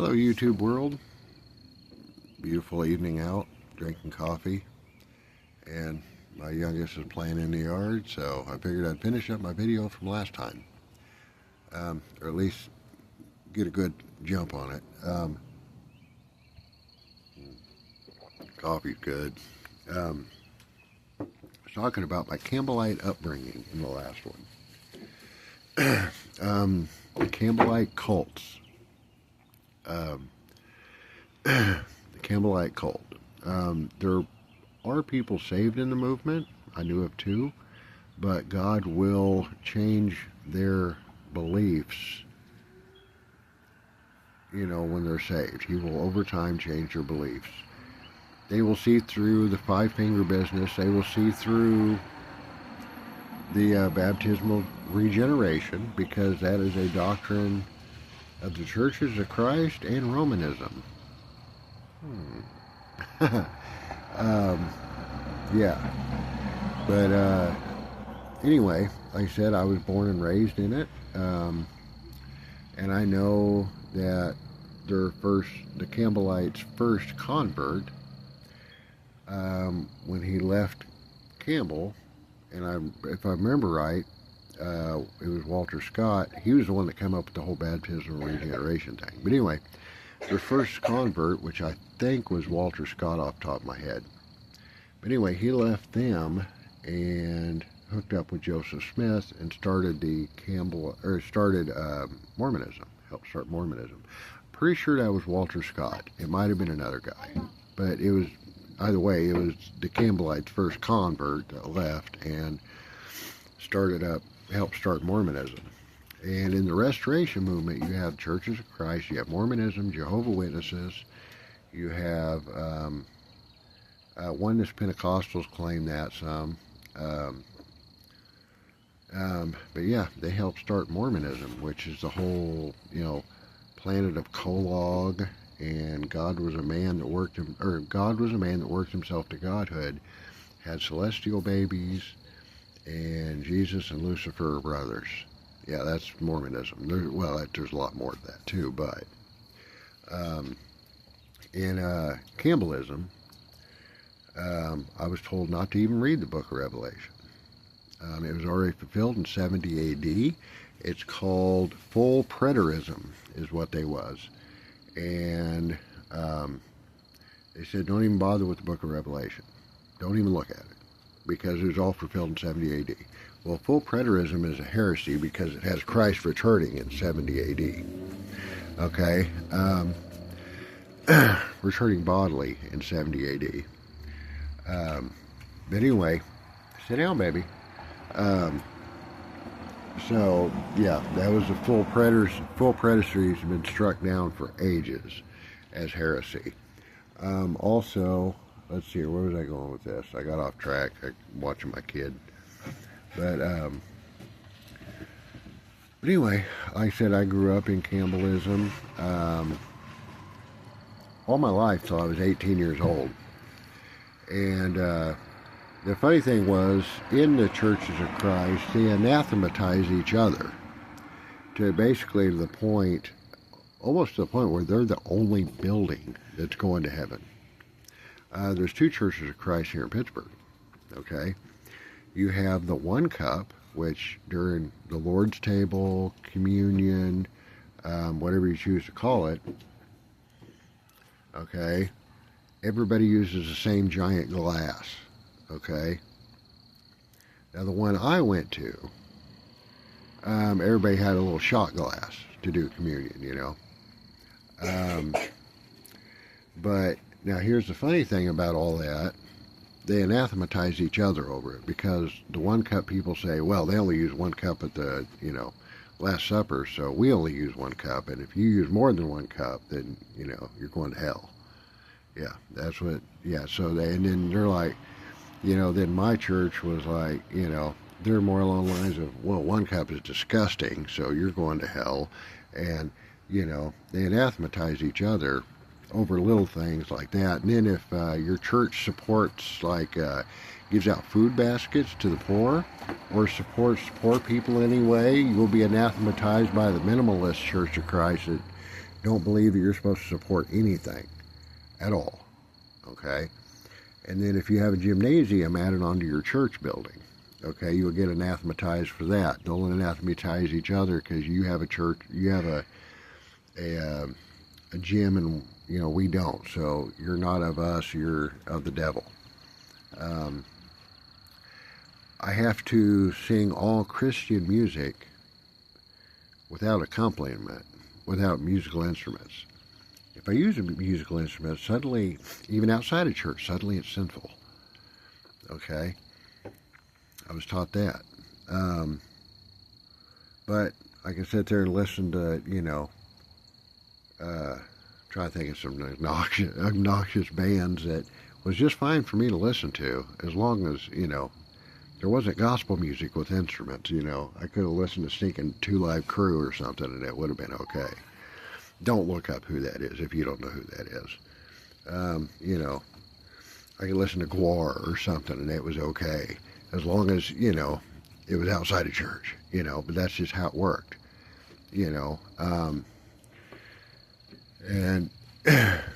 Hello YouTube world. Beautiful evening out, drinking coffee, and my youngest is playing in the yard, so I figured I'd finish up my video from last time, or at least get a good jump on it. Coffee's good. I was talking about my Campbellite upbringing in the last one. The Campbellite cults. The Campbellite cult. There are people saved in the movement. I knew of two, but God will change their beliefs, when they're saved. He will over time change their beliefs. They will see through the five-finger business. They will see through the baptismal regeneration, because that is a doctrine of the Churches of Christ and Romanism. Yeah. But anyway, like I said, I was born and raised in it. And I know that the Campbellites' first convert, when he left Campbell, and if I remember right, it was Walter Scott. He was the one that came up with the whole baptismal regeneration thing. But anyway, their first convert, which I think was Walter Scott off the top of my head. But anyway, he left them and hooked up with Joseph Smith and started Mormonism. Helped start Mormonism. Pretty sure that was Walter Scott. It might have been another guy, but it was either way. It was the Campbellites' first convert that left and helped start Mormonism. And in the Restoration movement, you have Churches of Christ, you have Mormonism, Jehovah's Witnesses, you have Oneness Pentecostals claim that some. But yeah, they helped start Mormonism, which is the whole, planet of Kolob, and God was a man that worked himself to godhood, had celestial babies, and Jesus and Lucifer are brothers. Yeah, that's Mormonism. There's a lot more to that too, but in Campbellism, I was told not to even read the book of Revelation. It was already fulfilled in 70 AD. It's called full preterism, is what they was. And they said, don't even bother with the book of Revelation. Don't even look at it, because it was all fulfilled in 70 AD. Well, full preterism is a heresy because it has Christ returning in 70 AD. Okay? Returning bodily in 70 AD. But anyway, sit down, baby. So, yeah, that was the full preterism. Full preterism has been struck down for ages as heresy. Also, let's see, where was I going with this? I got off track. I'm watching my kid. But anyway, like I said, I grew up in Campbellism all my life till I was 18 years old. And the funny thing was, in the Churches of Christ, they anathematize each other to basically the point, almost to the point where they're the only building that's going to heaven. There's two Churches of Christ here in Pittsburgh, okay? You have the One Cup, which during the Lord's table, communion, whatever you choose to call it, okay, everybody uses the same giant glass, okay? Now the one I went to, everybody had a little shot glass to do communion, but now here's the funny thing about all that. They anathematize each other over it, because the One Cup people say, well, they only use one cup at the, Last Supper, so we only use one cup, and if you use more than one cup, then, you're going to hell. Yeah, that's what, yeah, and then they're like, then my church was like, they're more along the lines of, well, one cup is disgusting, so you're going to hell, and, they anathematize each other over little things like that. And then if your church supports, gives out food baskets to the poor, or supports poor people anyway, you will be anathematized by the Minimalist Church of Christ that don't believe that you're supposed to support anything at all. Okay? And then if you have a gymnasium added onto your church building, okay, you'll get anathematized for that. They'll anathematize each other because you have a church, you have a gym, and we don't. So you're not of us, you're of the devil. I have to sing all Christian music without accompaniment, without musical instruments. If I use a musical instrument, suddenly, even outside of church, suddenly it's sinful. Okay? I was taught that. But I can sit there and listen to, try to think of some obnoxious bands that was just fine for me to listen to, as long as, there wasn't gospel music with instruments, I could have listened to Stinking Two Live Crew or something, and it would have been okay. Don't look up who that is if you don't know who that is. I could listen to Gwar or something, and it was okay, as long as, it was outside of church, but that's just how it worked, and,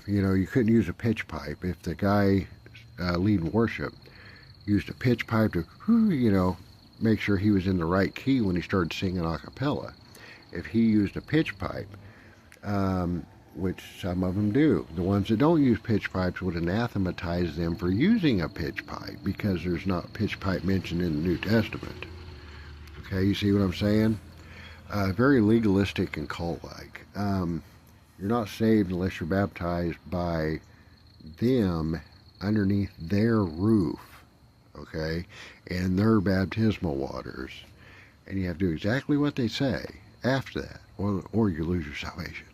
you couldn't use a pitch pipe. If the guy leading worship used a pitch pipe to, make sure he was in the right key when he started singing a cappella. If he used a pitch pipe, which some of them do, the ones that don't use pitch pipes would anathematize them for using a pitch pipe, because there's not pitch pipe mentioned in the New Testament. Okay, you see what I'm saying? Very legalistic and cult-like. You're not saved unless you're baptized by them underneath their roof, okay, and their baptismal waters, and you have to do exactly what they say after that, or you lose your salvation.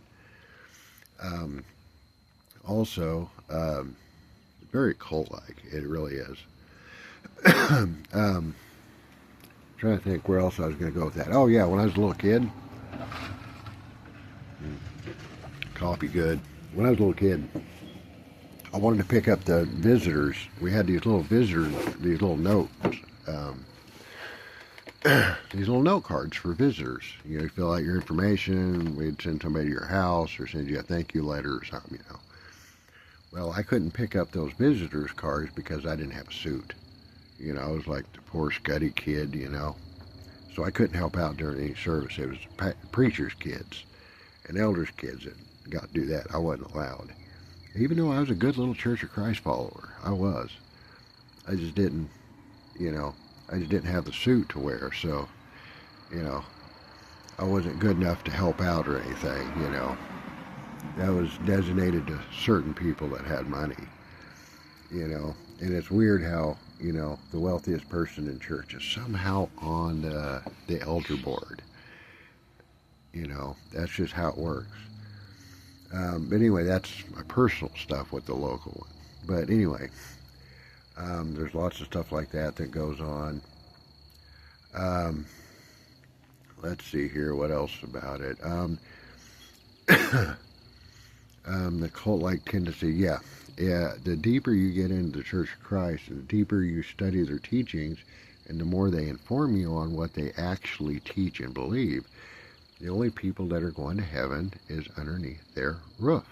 Also, very cult-like, it really is. Trying to think where else I was going to go with that. Oh yeah, when I was a little kid, coffee good. When I was a little kid, I wanted to pick up the visitors. We had these little notes, these little note cards for visitors. You fill out your information. We'd send somebody to your house or send you a thank you letter or something. Well, I couldn't pick up those visitors cards because I didn't have a suit. I was like the poor scuddy kid. So I couldn't help out during any service. It was preachers' kids and elders' kids that got to do that. I wasn't allowed. Even though I was a good little Church of Christ follower, I was. I just didn't, have the suit to wear, so, I wasn't good enough to help out or anything, That was designated to certain people that had money, and it's weird how, the wealthiest person in church is somehow on the elder board. That's just how it works. But anyway, that's my personal stuff with the local one. But anyway, there's lots of stuff like that goes on. Let's see here, what else about it. The cult-like tendency, yeah, the deeper you get into the Church of Christ, and the deeper you study their teachings, and the more they inform you on what they actually teach and believe, the only people that are going to heaven is underneath their roof.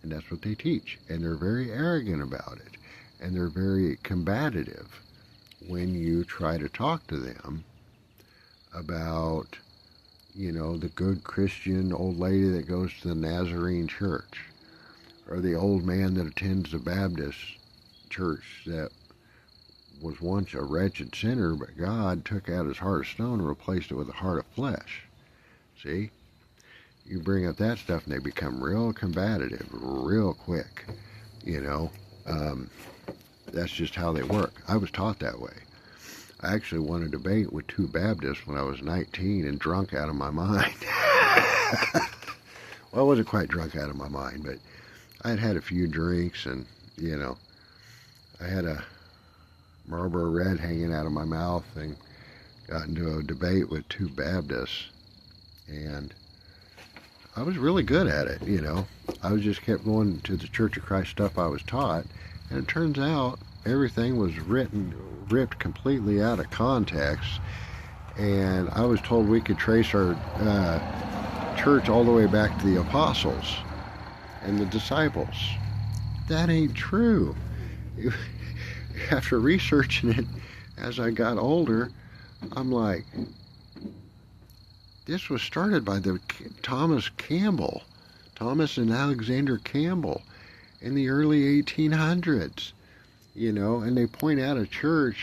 And that's what they teach. And they're very arrogant about it. And they're very combative when you try to talk to them about, the good Christian old lady that goes to the Nazarene church, or the old man that attends the Baptist church that was once a wretched sinner, but God took out his heart of stone and replaced it with a heart of flesh. See? You bring up that stuff and they become real combative real quick. That's just how they work. I was taught that way. I actually won a debate with two Baptists when I was 19 and drunk out of my mind. Well, I wasn't quite drunk out of my mind, but I had had a few drinks, and, I had a Marlboro Red hanging out of my mouth and got into a debate with two Baptists. And I was really good at it, I was just kept going to the Church of Christ stuff I was taught, and it turns out everything was ripped completely out of context, and I was told we could trace our church all the way back to the apostles and the disciples. That ain't true. After researching it as I got older, I'm like, this was started by the Thomas and Alexander Campbell in the early 1800s, and they point out a church